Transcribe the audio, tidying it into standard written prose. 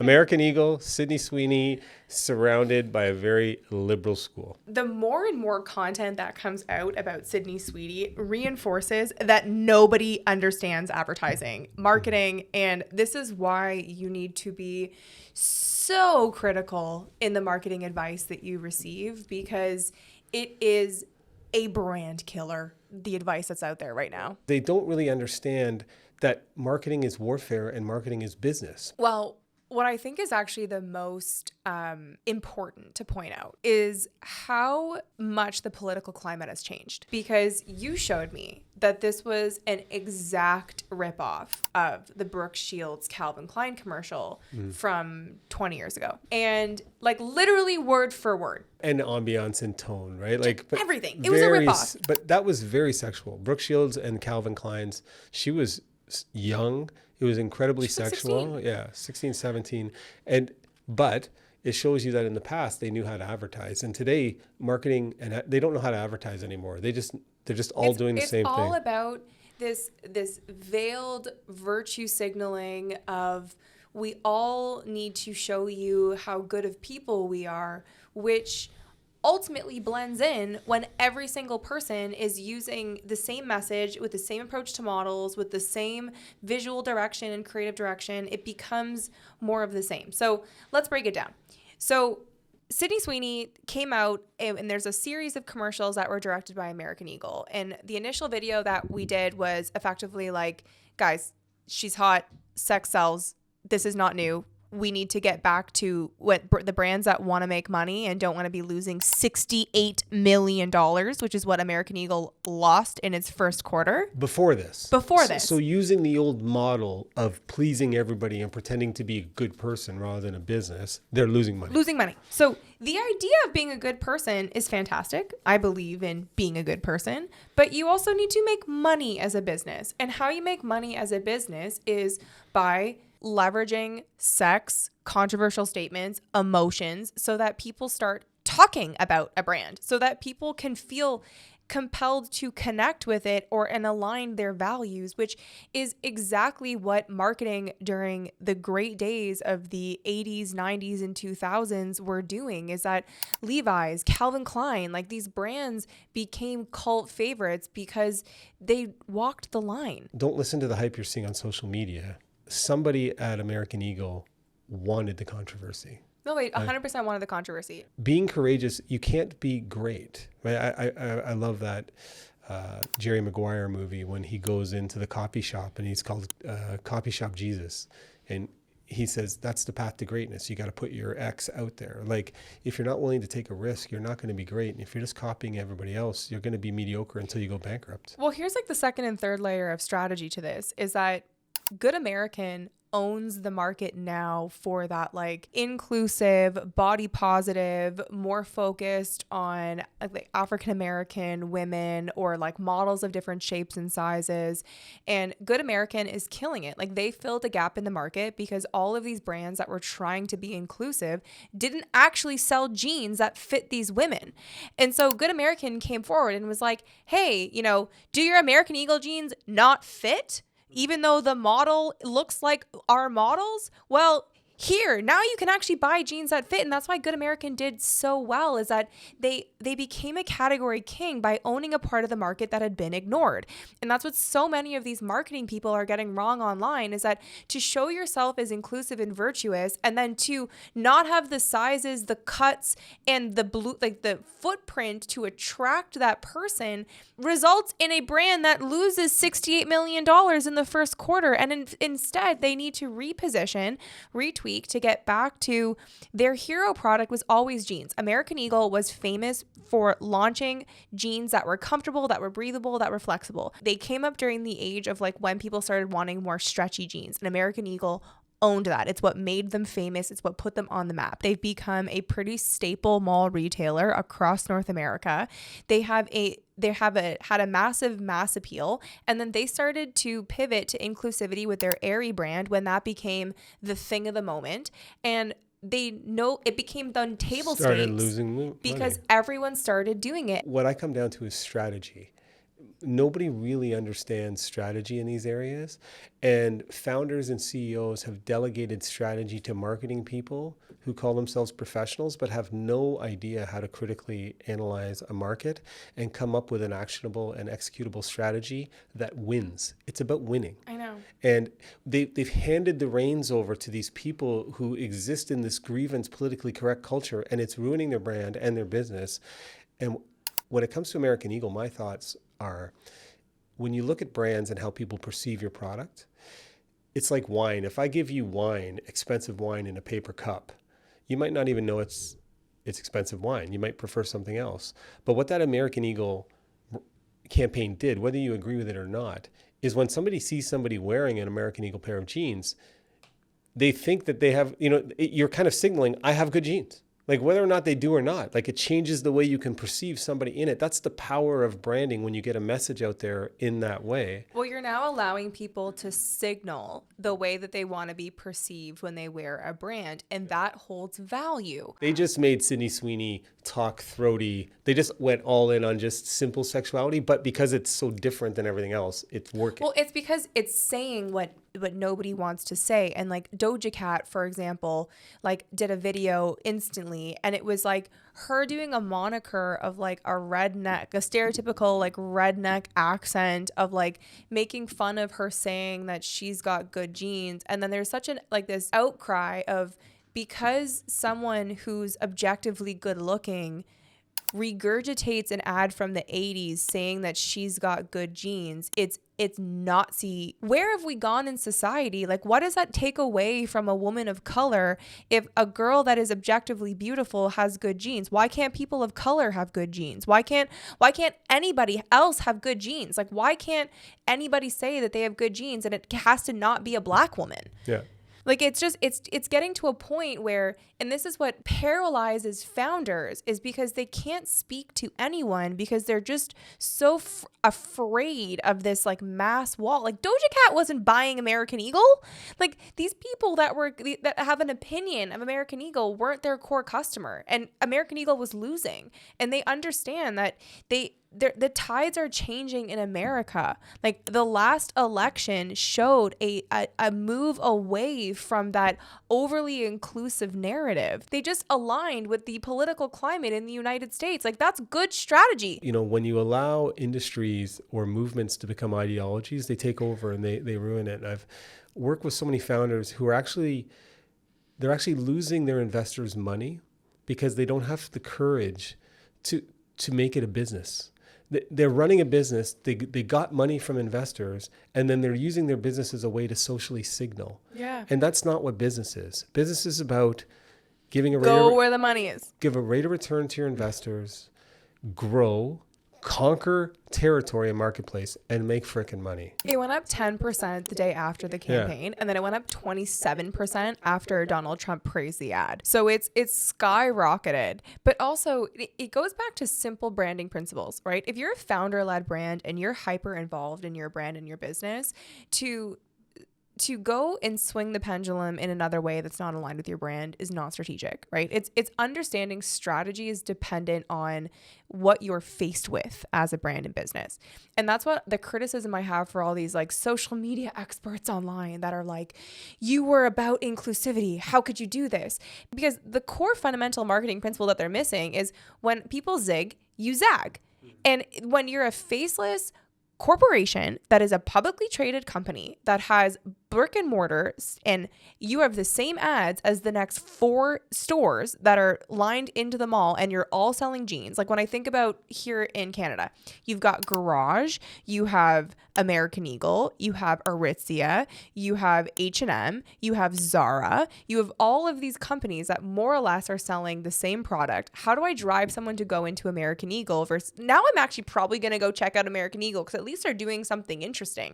American Eagle, Sydney Sweeney, surrounded by a very liberal school. The more and more content that comes out about Sydney Sweeney reinforces that nobody understands advertising, marketing, and this is why you need to be so critical in the marketing advice that you receive, because it is a brand killer, the advice that's out there right now. They don't really understand that marketing is warfare and marketing is business. Well, what I think is actually the most important to point out is how much the political climate has changed. Because you showed me that this was an exact ripoff of the Brooke Shields Calvin Klein commercial from 20 years ago. And like literally word for word. And ambiance and tone, right? Like but everything. It was a ripoff. But that was very sexual. Brooke Shields and Calvin Klein's, she was young. It was incredibly sexual. 16. Yeah, 16, 17. But it shows you that in the past they knew how to advertise. And today marketing and they don't know how to advertise anymore. They're just all doing the same thing. It's all about this veiled virtue signaling of we all need to show you how good of people we are, which ultimately blends in when every single person is using the same message with the same approach to models, with the same visual direction and creative direction. It becomes more of the same. So let's break it down. So Sydney Sweeney came out and there's a series of commercials that were directed by American Eagle. And the initial video that we did was effectively like, guys, she's hot, sex sells, this is not new. We need to get back to what the brands that want to make money and don't want to be losing $68 million, which is what American Eagle lost in its first quarter. Before this. So using the old model of pleasing everybody and pretending to be a good person rather than a business, they're losing money. So the idea of being a good person is fantastic. I believe in being a good person, but you also need to make money as a business. And how you make money as a business is by leveraging sex, controversial statements, emotions, so that people start talking about a brand, so that people can feel compelled to connect with it and align their values, which is exactly what marketing during the great days of the 80s, 90s, and 2000s were doing, is that Levi's, Calvin Klein, like these brands became cult favorites because they walked the line. Don't listen to the hype you're seeing on social media. Somebody at American Eagle wanted the controversy. No, wait, 100% wanted the controversy. Being courageous, you can't be great, right? I love that Jerry Maguire movie when he goes into the coffee shop and he's called Coffee Shop Jesus. And he says, that's the path to greatness. You got to put your X out there. Like, if you're not willing to take a risk, you're not going to be great. And if you're just copying everybody else, you're going to be mediocre until you go bankrupt. Well, here's like the second and third layer of strategy to this is that Good American owns the market now for that like inclusive, body positive, more focused on like African American women or like models of different shapes and sizes. And Good American is killing it. Like they filled a gap in the market because all of these brands that were trying to be inclusive didn't actually sell jeans that fit these women. And so Good American came forward and was like, hey, do your American Eagle jeans not fit? Even though the model looks like our models? Well, here, now you can actually buy jeans that fit. And that's why Good American did so well, is that they became a category king by owning a part of the market that had been ignored. And that's what so many of these marketing people are getting wrong online, is that to show yourself as inclusive and virtuous, and then to not have the sizes, the cuts, and the footprint to attract that person results in a brand that loses $68 million in the first quarter. And instead, they need to reposition, retweet, to get back to their hero product was always jeans. American Eagle was famous for launching jeans that were comfortable, that were breathable, that were flexible. They came up during the age of like when people started wanting more stretchy jeans, and American Eagle owned that. It's what made them famous. It's what put them on the map. They've become a pretty staple mall retailer across North America. They had a massive mass appeal, and then they started to pivot to inclusivity with their Aerie brand when that became the thing of the moment. And they know it became the table stakes losing because money. Everyone started doing it. What I come down to is strategy. nobody really understands strategy in these areas. And founders and CEOs have delegated strategy to marketing people who call themselves professionals, but have no idea how to critically analyze a market and come up with an actionable and executable strategy that wins. It's about winning. I know. And they've handed the reins over to these people who exist in this grievance, politically correct culture, and it's ruining their brand and their business. And when it comes to American Eagle, my thoughts are, when you look at brands and how people perceive your product, it's like wine. If I give you wine, expensive wine in a paper cup, you might not even know it's expensive wine. You might prefer something else. But what that American Eagle campaign did, whether you agree with it or not, is when somebody sees somebody wearing an American Eagle pair of jeans, they think that they have, you're kind of signaling, I have good jeans. Like whether or not they do or not, like it changes the way you can perceive somebody in it. That's the power of branding when you get a message out there in that way. Well, you're now allowing people to signal the way that they want to be perceived when they wear a brand, and that holds value. They just made Sydney Sweeney talk throaty. They just went all in on just simple sexuality, but because it's so different than everything else, it's working. Well, it's because it's saying what nobody wants to say. And like Doja Cat, for example, like did a video instantly, and it was like her doing a moniker of like a redneck, a stereotypical like redneck accent of like making fun of her saying that she's got good genes. And then there's such an like this outcry of, because someone who's objectively good looking regurgitates an ad from the 80s saying that she's got good genes, it's Nazi. Where have we gone in society? Like, what does that take away from a woman of color if a girl that is objectively beautiful has good genes? Why can't people of color have good genes? Why can't anybody else have good genes? Like, why can't anybody say that they have good genes and it has to not be a black woman? Yeah. Like, it's just, it's getting to a point where, and this is what paralyzes founders, is because they can't speak to anyone because they're just so afraid of this like mass wall. Like Doja Cat wasn't buying American Eagle. Like these people that have an opinion of American Eagle weren't their core customer, and American Eagle was losing, and they understand that the tides are changing in America. Like the last election showed a move away from that overly inclusive narrative. They just aligned with the political climate in the United States. Like that's good strategy. When you allow industries or movements to become ideologies, they take over and they ruin it. And I've worked with so many founders who are actually losing their investors' money because they don't have the courage to make it a business. They're running a business, they got money from investors, and then they're using their business as a way to socially signal. Yeah. And that's not what business is. Business is about giving a where the money is. Give a rate of return to your investors, grow, conquer territory and marketplace, and make frickin' money. It went up 10% the day after the campaign, and then it went up 27% after Donald Trump praised the ad. So it's skyrocketed. But also, it goes back to simple branding principles, right? If you're a founder-led brand and you're hyper involved in your brand and your business, to go and swing the pendulum in another way that's not aligned with your brand is not strategic, right? It's understanding strategy is dependent on what you're faced with as a brand and business. And that's what the criticism I have for all these like social media experts online that are like, you were about inclusivity. How could you do this? Because the core fundamental marketing principle that they're missing is when people zig, you zag. And when you're a faceless corporation that is a publicly traded company that has brick and mortar, and you have the same ads as the next 4 stores that are lined into the mall, and you're all selling jeans. Like when I think about here in Canada, you've got Garage, you have American Eagle, you have Aritzia, you have H&M, you have Zara, you have all of these companies that more or less are selling the same product. How do I drive someone to go into American Eagle versus now I'm actually probably going to go check out American Eagle because at least they're doing something interesting.